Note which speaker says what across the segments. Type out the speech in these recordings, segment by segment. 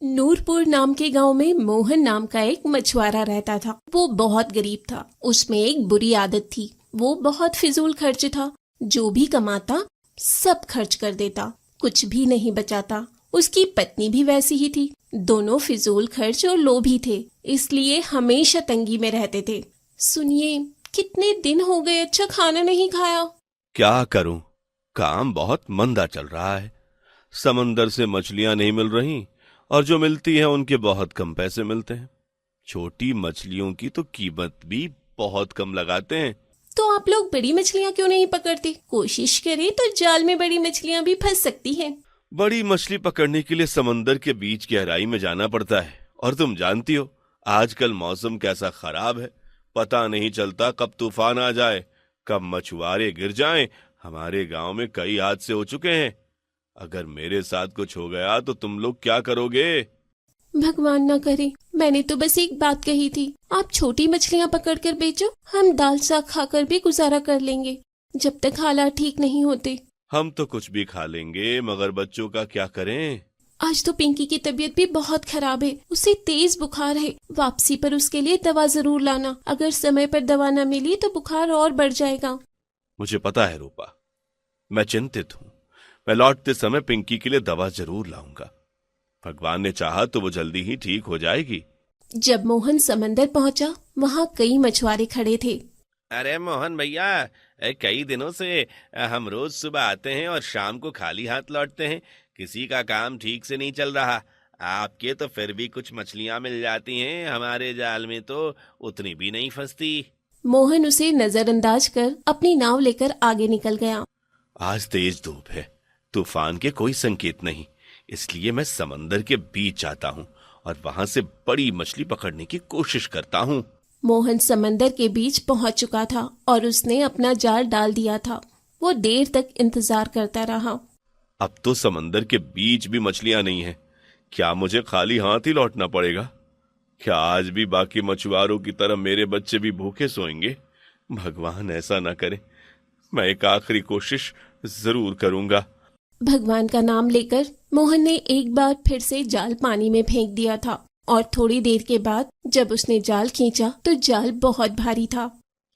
Speaker 1: नूरपुर नाम के गांव में मोहन नाम का एक मछुआरा रहता था। वो बहुत गरीब था। उसमें एक बुरी आदत थी। वो बहुत फिजूल खर्च था। जो भी कमाता सब खर्च कर देता, कुछ भी नहीं बचाता। उसकी पत्नी भी वैसी ही थी। दोनों फिजूल खर्च और लोभी थे, इसलिए हमेशा तंगी में रहते थे। सुनिए, कितने दिन हो गए अच्छा खाना नहीं खाया।
Speaker 2: क्या करूं, काम बहुत मंदा चल रहा है। समंदर से मछलियां नहीं मिल रही और जो मिलती हैं उनके बहुत कम पैसे मिलते हैं। छोटी मछलियों की तो कीमत भी बहुत कम लगाते हैं।
Speaker 1: तो आप लोग बड़ी मछलियां क्यों नहीं पकड़ते? कोशिश करें तो जाल में बड़ी मछलियां भी फंस सकती हैं।
Speaker 2: बड़ी मछली पकड़ने के लिए समंदर के बीच गहराई में जाना पड़ता है, और तुम जानती हो आजकल मौसम कैसा खराब है। पता नहीं चलता कब तूफान आ जाए, कब मछुआरे गिर जाएं। हमारे गांव में कई हादसे हो चुके हैं। अगर मेरे साथ कुछ हो गया तो तुम लोग क्या करोगे?
Speaker 1: भगवान ना करे। मैंने तो बस एक बात कही थी, आप छोटी मछलियां पकड़कर बेचो, हम दाल साग खाकर भी गुजारा कर लेंगे जब तक हालात ठीक नहीं होते।
Speaker 2: हम तो कुछ भी खा लेंगे, मगर बच्चों का क्या करें?
Speaker 1: आज तो पिंकी की तबीयत भी बहुत खराब है। उसे तेज बुखार है। वापसी पर उसके लिए दवा जरूर लाना। अगर समय पर दवा न मिली तो बुखार और बढ़ जाएगा।
Speaker 2: मुझे पता है रूपा, मैं चिंतित हूँ। मैं लौटते समय पिंकी के लिए दवा जरूर लाऊंगा। भगवान ने चाहा तो वो जल्दी ही ठीक हो जाएगी।
Speaker 1: जब मोहन समंदर पहुंचा, वहाँ कई मछुआरे खड़े थे।
Speaker 2: अरे मोहन भैया, कई दिनों से हम रोज सुबह आते हैं और शाम को खाली हाथ लौटते हैं। किसी का काम ठीक से नहीं चल रहा। आपके तो फिर भी कुछ मछलियां मिल जाती हैं, हमारे जाल में तो उतनी भी नहीं फंसती।
Speaker 1: मोहन उसे नजरअंदाज कर अपनी नाव लेकर आगे निकल गया।
Speaker 2: आज तेज धूप है, तूफान के कोई संकेत नहीं, इसलिए मैं समंदर के बीच जाता हूँ और वहां से बड़ी मछली पकड़ने की कोशिश करता हूँ।
Speaker 1: मोहन समंदर के बीच पहुंच चुका था और उसने अपना जाल डाल दिया था। वो देर तक इंतजार करता रहा।
Speaker 2: अब तो समंदर के बीच भी मछलियां नहीं हैं। क्या मुझे खाली हाथ ही लौटना पड़ेगा? क्या आज भी बाकी मछुआरों की तरह मेरे बच्चे भी भूखे सोएंगे? भगवान ऐसा ना करे। मैं एक आखिरी कोशिश जरूर करूंगा।
Speaker 1: भगवान का नाम लेकर मोहन ने एक बार फिर से जाल पानी में फेंक दिया था और थोड़ी देर के बाद जब उसने जाल खींचा तो जाल बहुत भारी था।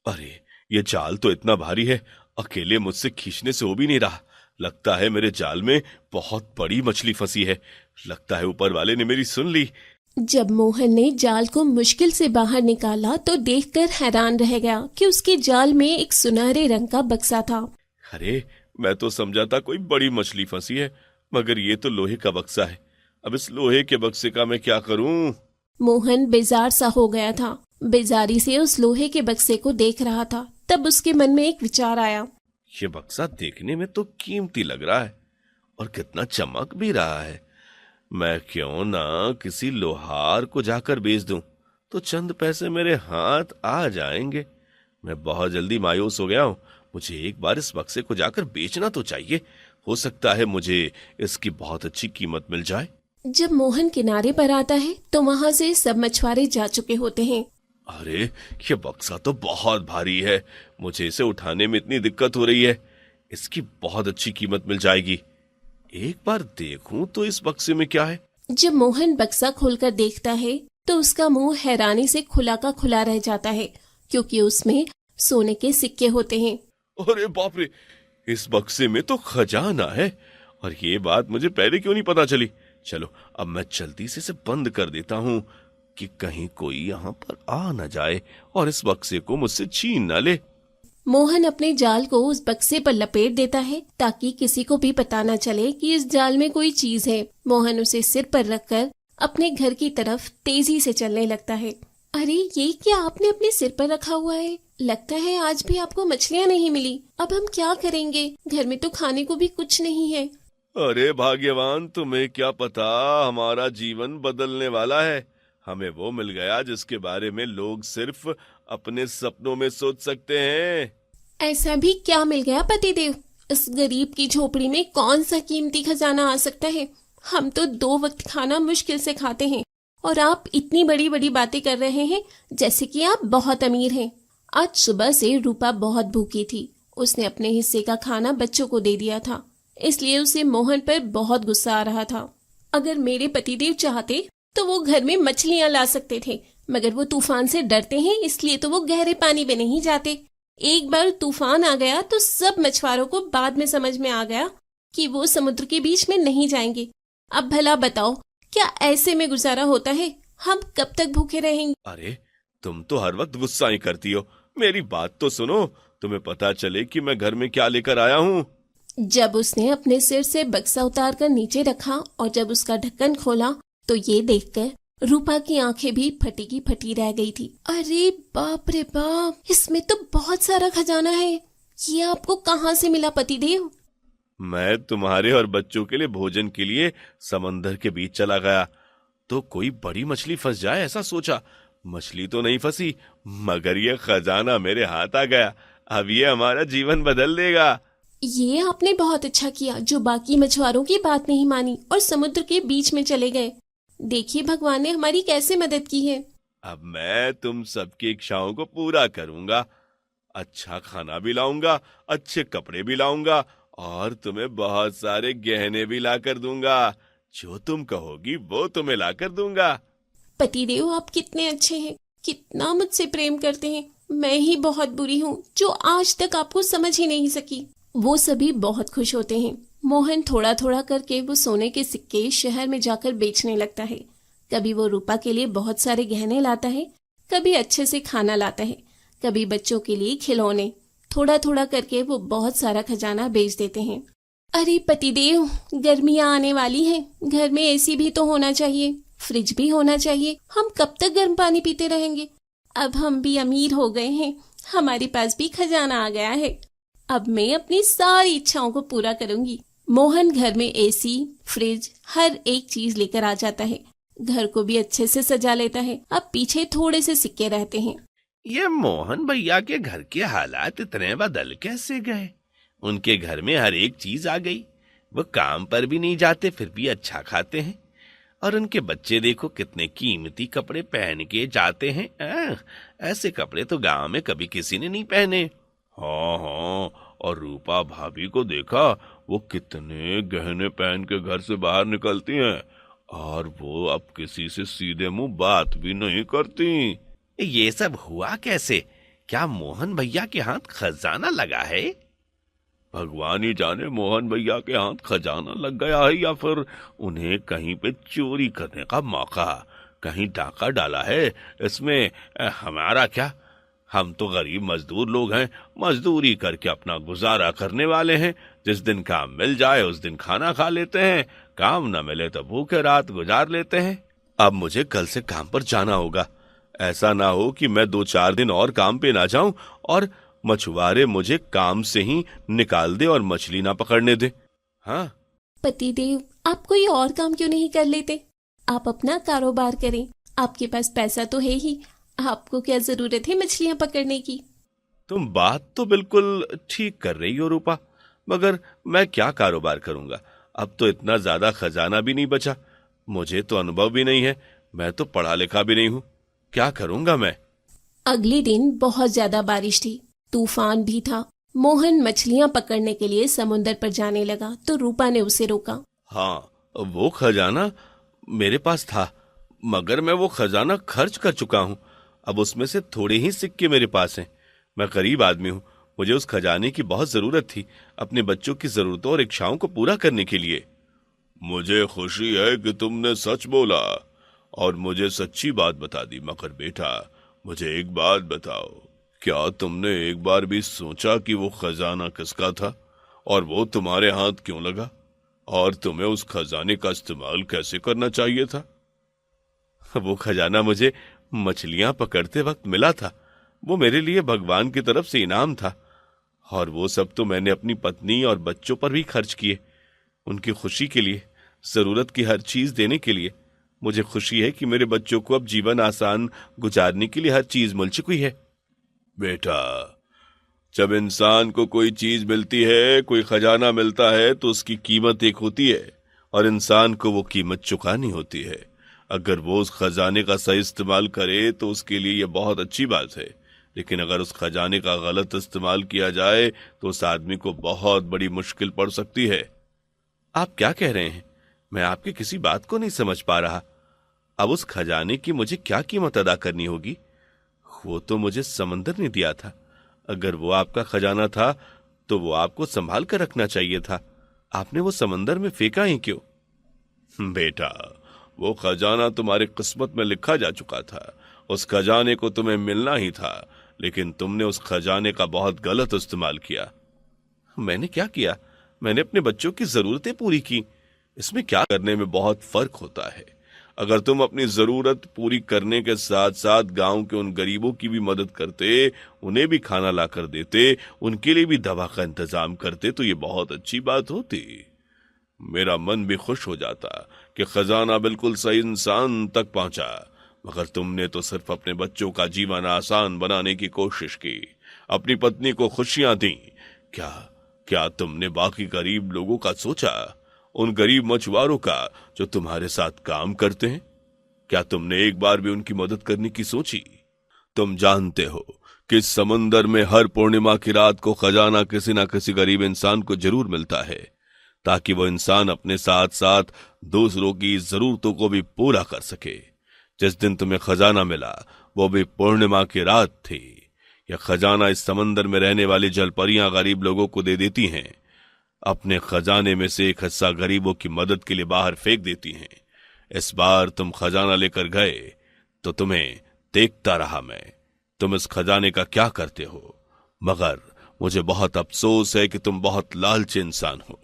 Speaker 2: अरे, ये जाल तो इतना भारी है, अकेले मुझसे खींचने से हो भी नहीं रहा। लगता है मेरे जाल में बहुत बड़ी मछली फंसी है। लगता है ऊपर वाले ने मेरी सुन ली।
Speaker 1: जब मोहन ने जाल को मुश्किल से बाहर निकाला तो देखकर हैरान रह गया कि उसके जाल में एक सुनहरे रंग का बक्सा था।
Speaker 2: अरे, मैं तो समझा था कोई बड़ी मछली फंसी है, मगर ये तो लोहे का बक्सा है। अब इस लोहे के बक्से का मैं क्या करूं?
Speaker 1: मोहन बेजार सा हो गया था। बेजारी से उस लोहे के बक्से को देख रहा था। तब उसके मन में एक विचार आया।
Speaker 2: ये बक्सा देखने में तो कीमती लग रहा है और कितना चमक भी रहा है। मैं क्यों ना किसी लोहार को जाकर बेच दूं, तो चंद पैसे मेरे हाथ आ जाएंगे। मैं बहुत जल्दी मायूस हो गया हूं। मुझे एक बार इस बक्से को जाकर बेचना तो चाहिए। हो सकता है मुझे इसकी बहुत अच्छी कीमत मिल जाए।
Speaker 1: जब मोहन किनारे पर आता है तो वहाँ से सब मछुआरे जा चुके होते हैं।
Speaker 2: अरे, ये बक्सा तो बहुत भारी है। मुझे इसे उठाने में इतनी दिक्कत हो रही है। इसकी बहुत अच्छी कीमत मिल जाएगी। एक बार देखूं तो इस बक्से में क्या है।
Speaker 1: जब मोहन बक्सा खोलकर देखता है तो उसका मुंह हैरानी से खुला का खुला रह जाता है, क्योंकि उसमें सोने के सिक्के होते हैं।
Speaker 2: अरे बाप रे, इस बक्से में तो खजाना है, और ये बात मुझे पहले क्यों नहीं पता चली। चलो, अब मैं जल्दी से इसे बंद कर देता हूँ कि कहीं कोई यहाँ पर आ न जाए और इस बक्से को मुझसे छीन न ले।
Speaker 1: मोहन अपने जाल को उस बक्से पर लपेट देता है ताकि किसी को भी पता न चले कि इस जाल में कोई चीज है। मोहन उसे सिर पर रखकर अपने घर की तरफ तेजी से चलने लगता है। अरे, ये क्या आपने अपने सिर पर रखा हुआ है? लगता है आज भी आपको मछलियाँ नहीं मिली। अब हम क्या करेंगे? घर में तो खाने को भी कुछ नहीं है।
Speaker 2: अरे भाग्यवान, तुम्हें क्या पता, हमारा जीवन बदलने वाला है। हमें वो मिल गया जिसके बारे में लोग सिर्फ अपने सपनों में सोच सकते हैं।
Speaker 1: ऐसा भी क्या मिल गया पतिदेव? इस गरीब की झोपड़ी में कौन सा कीमती खजाना आ सकता है? हम तो 2 वक्त खाना मुश्किल से खाते हैं और आप इतनी बड़ी बड़ी बातें कर रहे हैं जैसे कि आप बहुत अमीर हैं। आज सुबह से रूपा बहुत भूखी थी। उसने अपने हिस्से का खाना बच्चों को दे दिया था। इसलिए उसे मोहन पर बहुत गुस्सा आ रहा था। अगर मेरे पतिदेव चाहते तो वो घर में मछलियां ला सकते थे, मगर वो तूफान से डरते हैं, इसलिए तो वो गहरे पानी में नहीं जाते। एक बार तूफान आ गया तो सब मछुआरों को बाद में समझ में आ गया कि वो समुद्र के बीच में नहीं जाएंगे। अब भला बताओ, क्या ऐसे में गुजारा होता है? हम कब तक भूखे रहेंगे?
Speaker 2: अरे तुम तो हर वक्त गुस्सा ही करती हो, मेरी बात तो सुनो, तुम्हें पता चले कि मैं घर में क्या लेकर आया हूँ।
Speaker 1: जब उसने अपने सिर से बक्सा उतार कर नीचे रखा और जब उसका ढक्कन खोला तो ये देखकर रूपा की आंखें भी फटी की फटी रह गई थी। अरे बाप रे बाप, इसमें तो बहुत सारा खजाना है। ये आपको कहाँ से मिला पतिदेव?
Speaker 2: मैं तुम्हारे और बच्चों के लिए भोजन के लिए समंदर के बीच चला गया तो कोई बड़ी मछली फंस जाए ऐसा सोचा। मछली तो नहीं फंसी, मगर ये खजाना मेरे हाथ आ गया। अब ये हमारा जीवन बदल देगा।
Speaker 1: ये आपने बहुत अच्छा किया जो बाकी मछुआरों की बात नहीं मानी और समुद्र के बीच में चले गए। देखिए भगवान ने हमारी कैसे मदद की है।
Speaker 2: अब मैं तुम सबकी इच्छाओं को पूरा करूंगा। अच्छा खाना भी लाऊंगा, अच्छे कपड़े भी लाऊंगा और तुम्हें बहुत सारे गहने भी लाकर दूंगा। जो तुम कहोगी वो तुम्हें लाकर दूंगा।
Speaker 1: पतिदेव आप कितने अच्छे हैं, कितना मुझसे प्रेम करते हैं। मैं ही बहुत बुरी हूँ जो आज तक आपको समझ ही नहीं सकी। वो सभी बहुत खुश होते हैं। मोहन थोड़ा थोड़ा करके वो सोने के सिक्के शहर में जाकर बेचने लगता है। कभी वो रूपा के लिए बहुत सारे गहने लाता है, कभी अच्छे से खाना लाता है, कभी बच्चों के लिए खिलौने। थोड़ा थोड़ा करके वो बहुत सारा खजाना बेच देते हैं। अरे पतिदेव, गर्मियां आने वाली हैं, घर में एसी भी तो होना चाहिए, फ्रिज भी होना चाहिए। हम कब तक गर्म पानी पीते रहेंगे? अब हम भी अमीर हो गए हैं, हमारे पास भी खजाना आ गया है। अब मैं अपनी सारी इच्छाओं को पूरा करूंगी। मोहन घर में एसी, फ्रिज, हर एक चीज लेकर आ जाता है। घर को भी अच्छे से सजा लेता है। अब पीछे थोड़े से सिक्के रहते हैं।
Speaker 2: ये मोहन भैया के घर के हालात इतने बदल कैसे गए? उनके घर में हर एक चीज आ गई। वो काम पर भी नहीं जाते फिर भी अच्छा खाते हैं। और उनके बच्चे देखो कितने कीमती कपड़े पहन के जाते हैं। ऐसे कपड़े तो गांव में कभी किसी ने नहीं पहने। हाँ हाँ, और रूपा भाभी को देखा, वो कितने गहने पहन के घर से बाहर निकलती हैं और वो अब किसी से सीधे मुंह बात भी नहीं करती। ये सब हुआ कैसे? क्या मोहन भैया के हाथ खजाना लगा है? भगवान ही जाने मोहन भैया के हाथ खजाना लग गया है या फिर उन्हें कहीं पे चोरी करने का मौका, कहीं डाका डाला है इसमें। हमारा क्या, हम तो गरीब मजदूर लोग हैं, मजदूरी करके अपना गुजारा करने वाले हैं। जिस दिन काम मिल जाए उस दिन खाना खा लेते हैं, काम न मिले तो भूखे रात गुजार लेते हैं। अब मुझे कल से काम पर जाना होगा। ऐसा ना हो कि मैं 2-4 दिन और काम पे ना जाऊं और मछुआरे मुझे काम से ही निकाल दे और मछली ना पकड़ने दे। हाँ
Speaker 1: पतिदेव, आप कोई और काम क्यों नहीं कर लेते? आप अपना कारोबार करें, आपके पास पैसा तो है ही। आपको क्या जरूरत है मछलियां पकड़ने की?
Speaker 2: तुम बात तो बिल्कुल ठीक कर रही हो रूपा, मगर मैं क्या कारोबार करूंगा? अब तो इतना ज्यादा खजाना भी नहीं बचा, मुझे तो अनुभव भी नहीं है, मैं तो पढ़ा लिखा भी नहीं हूँ, क्या करूंगा मैं?
Speaker 1: अगले दिन बहुत ज्यादा बारिश थी, तूफान भी था। मोहन मछलियां पकड़ने के लिए समुद्र पर जाने लगा तो रूपा ने उसे रोका।
Speaker 2: हाँ, वो खजाना मेरे पास था, मगर मैं वो खजाना खर्च कर चुका हूँ। अब उसमें से थोड़े ही सिक्के मेरे पास हैं। मैं गरीब आदमी हूँ, मुझे उस खजाने की बहुत जरूरत थी अपने बच्चों की जरूरतों और इच्छाओं को पूरा करने के लिए। मुझे खुशी है कि तुमने सच बोला और मुझे सच्ची बात बता दी, मगर बेटा मुझे एक बात बताओ, क्या तुमने एक बार भी सोचा कि वो खजाना किसका था और वो तुम्हारे हाथ क्यों लगा और तुम्हें उस खजाने का इस्तेमाल कैसे करना चाहिए था? वो खजाना मुझे मछलियां पकड़ते वक्त मिला था, वो मेरे लिए भगवान की तरफ से इनाम था और वो सब तो मैंने अपनी पत्नी और बच्चों पर भी खर्च किए, उनकी खुशी के लिए, जरूरत की हर चीज देने के लिए। मुझे खुशी है कि मेरे बच्चों को अब जीवन आसान गुजारने के लिए हर चीज मिल चुकी है। बेटा, जब इंसान को कोई चीज मिलती है, कोई खजाना मिलता है, तो उसकी कीमत एक होती है और इंसान को वो कीमत चुकानी होती है। अगर वो उस खजाने का सही इस्तेमाल करे तो उसके लिए ये बहुत अच्छी बात है, लेकिन अगर उस खजाने का गलत इस्तेमाल किया जाए तो उस आदमी को बहुत बड़ी मुश्किल पड़ सकती है। आप क्या कह रहे हैं? मैं आपकी किसी बात को नहीं समझ पा रहा। अब उस खजाने की मुझे क्या कीमत अदा करनी होगी? वो तो मुझे समंदर ने दिया था। अगर वो आपका खजाना था तो वो आपको संभाल कर रखना चाहिए था। आपने वो समंदर में फेंका ही क्यों? बेटा, वो खजाना तुम्हारी किस्मत में लिखा जा चुका था। उस खजाने को तुम्हें मिलना ही था, लेकिन तुमने उस खजाने का बहुत गलत इस्तेमाल किया। मैंने क्या किया? मैंने अपने बच्चों की जरूरतें पूरी की। इसमें क्या करने में बहुत फर्क होता है। अगर तुम अपनी जरूरत पूरी करने के साथ साथ गांव के उन गरीबों की भी मदद करते, उन्हें भी खाना लाकर देते, उनके लिए भी दवा का इंतजाम करते, तो ये बहुत अच्छी बात होती। मेरा मन भी खुश हो जाता कि खजाना बिल्कुल सही इंसान तक पहुंचा। मगर तुमने तो सिर्फ अपने बच्चों का जीवन आसान बनाने की कोशिश की, अपनी पत्नी को खुशियां दी। क्या क्या तुमने बाकी गरीब लोगों का सोचा? उन गरीब मछुआरों का जो तुम्हारे साथ काम करते हैं? क्या तुमने एक बार भी उनकी मदद करने की सोची? तुम जानते हो कि इस समंदर में हर पूर्णिमा की रात को खजाना किसी ना किसी गरीब इंसान को जरूर मिलता है, ताकि वो इंसान अपने साथ साथ दूसरों की जरूरतों को भी पूरा कर सके। जिस दिन तुम्हें खजाना मिला वो भी पूर्णिमा की रात थी। यह खजाना इस समंदर में रहने वाली जलपरियां गरीब लोगों को दे देती हैं। अपने खजाने में से एक हिस्सा गरीबों की मदद के लिए बाहर फेंक देती हैं। इस बार तुम खजाना लेकर गए तो तुम्हें देखता रहा मैं, तुम इस खजाने का क्या करते हो। मगर मुझे बहुत अफसोस है कि तुम बहुत लालची इंसान हो।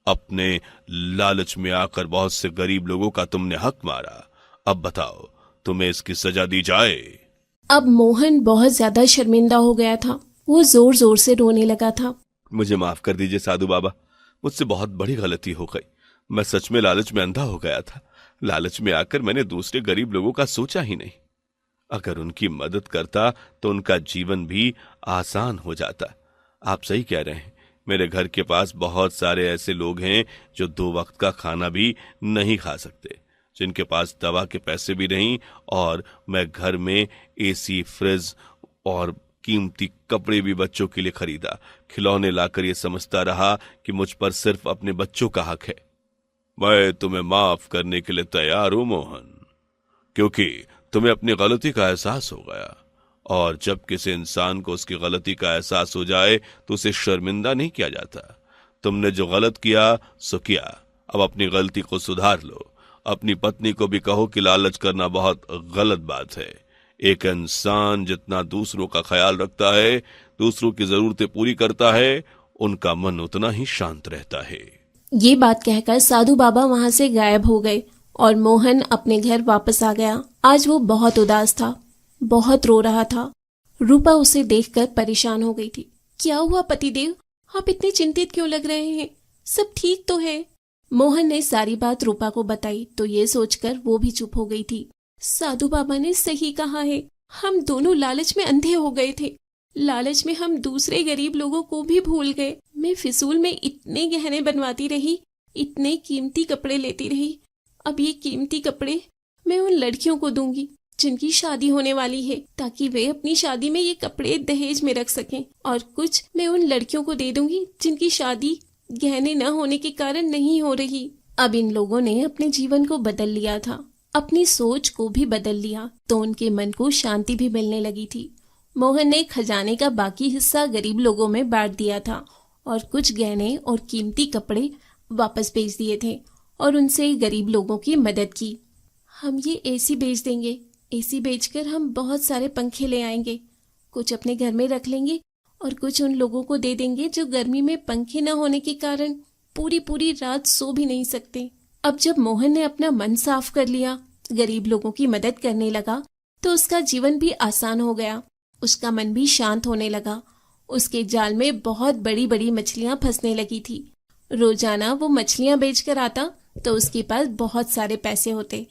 Speaker 2: अपने लालच में आकर बहुत से गरीब लोगों का तुमने हक मारा। अब बताओ, तुम्हें इसकी सजा दी जाए?
Speaker 1: अब मोहन बहुत ज्यादा शर्मिंदा हो गया था। वो जोर जोर से रोने लगा था।
Speaker 2: मुझे माफ कर दीजिए साधु बाबा, मुझसे बहुत बड़ी गलती हो गई। मैं सच में लालच में अंधा हो गया था। लालच में आकर मैंने दूसरे गरीब लोगों का सोचा ही नहीं। अगर उनकी मदद करता तो उनका जीवन भी आसान हो जाता। आप सही कह रहे हैं। मेरे घर के पास बहुत सारे ऐसे लोग हैं जो 2 वक्त का खाना भी नहीं खा सकते, जिनके पास दवा के पैसे भी नहीं, और मैं घर में एसी, फ्रिज और कीमती कपड़े भी बच्चों के लिए खरीदा। खिलौने लाकर ये समझता रहा कि मुझ पर सिर्फ अपने बच्चों का हक है। मैं तुम्हें माफ करने के लिए तैयार हूं मोहन, क्योंकि तुम्हें अपनी गलती का एहसास हो गया। और जब किसी इंसान को उसकी गलती का एहसास हो जाए तो उसे शर्मिंदा नहीं किया जाता। तुमने जो गलत किया सो किया, अब अपनी गलती को सुधार लो। अपनी पत्नी को भी कहो कि लालच करना बहुत गलत बात है। एक इंसान जितना दूसरों का ख्याल रखता है, दूसरों की जरूरतें पूरी करता है, उनका मन उतना ही शांत रहता है।
Speaker 1: ये बात कहकर साधु बाबा वहां से गायब हो गए और मोहन अपने घर वापस आ गया। आज वो बहुत उदास था, बहुत रो रहा था। रूपा उसे देखकर परेशान हो गई थी। क्या हुआ पतिदेव, आप इतने चिंतित क्यों लग रहे हैं? सब ठीक तो है? मोहन ने सारी बात रूपा को बताई तो ये सोचकर वो भी चुप हो गई थी। साधु बाबा ने सही कहा है, हम दोनों लालच में अंधे हो गए थे। लालच में हम दूसरे गरीब लोगों को भी भूल गए। मैं फिजूल में इतने गहने बनवाती रही, इतने कीमती कपड़े लेती रही। अब ये कीमती कपड़े मैं उन लड़कियों को दूंगी जिनकी शादी होने वाली है, ताकि वे अपनी शादी में ये कपड़े दहेज में रख सकें, और कुछ मैं उन लड़कियों को दे दूंगी जिनकी शादी गहने न होने के कारण नहीं हो रही। अब इन लोगों ने अपने जीवन को बदल लिया था, अपनी सोच को भी बदल लिया, तो उनके मन को शांति भी मिलने लगी थी। मोहन ने खजाने का बाकी हिस्सा गरीब लोगों में बांट दिया था और कुछ गहने और कीमती कपड़े वापस भेज दिए थे और उनसे गरीब लोगों की मदद की। हम ये एसी बेच देंगे, एसी बेचकर हम बहुत सारे पंखे ले आएंगे, कुछ अपने घर में रख लेंगे और कुछ उन लोगों को दे देंगे जो गर्मी में पंखे न होने के कारण पूरी पूरी रात सो भी नहीं सकते। अब जब मोहन ने अपना मन साफ कर लिया, गरीब लोगों की मदद करने लगा, तो उसका जीवन भी आसान हो गया। उसका मन भी शांत होने लगा। उसके जाल में बहुत बड़ी बड़ी मछलियां फंसने लगी थी। रोजाना वो मछलियां बेचकर आता तो उसके पास बहुत सारे पैसे होते।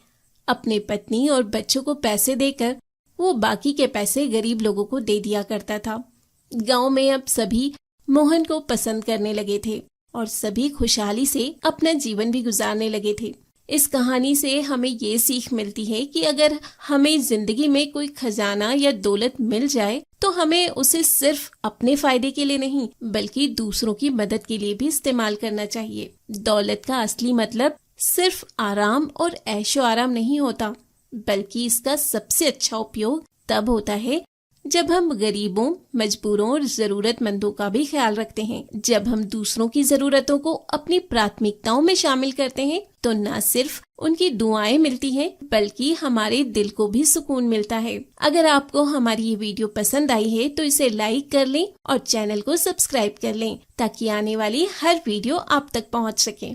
Speaker 1: अपने पत्नी और बच्चों को पैसे देकर वो बाकी के पैसे गरीब लोगों को दे दिया करता था। गांव में अब सभी मोहन को पसंद करने लगे थे और सभी खुशहाली से अपना जीवन भी गुजारने लगे थे। इस कहानी से हमें ये सीख मिलती है कि अगर हमें जिंदगी में कोई खजाना या दौलत मिल जाए तो हमें उसे सिर्फ अपने फायदे के लिए नहीं बल्कि दूसरों की मदद के लिए भी इस्तेमाल करना चाहिए। दौलत का असली मतलब सिर्फ आराम और ऐशो आराम नहीं होता, बल्कि इसका सबसे अच्छा उपयोग तब होता है जब हम गरीबों, मजबूरों और जरूरतमंदों का भी ख्याल रखते हैं। जब हम दूसरों की जरूरतों को अपनी प्राथमिकताओं में शामिल करते हैं तो न सिर्फ उनकी दुआएं मिलती हैं बल्कि हमारे दिल को भी सुकून मिलता है। अगर आपको हमारी ये वीडियो पसंद आई है तो इसे लाइक कर लें और चैनल को सब्सक्राइब कर लें ताकि आने वाली हर वीडियो आप तक पहुंच सके।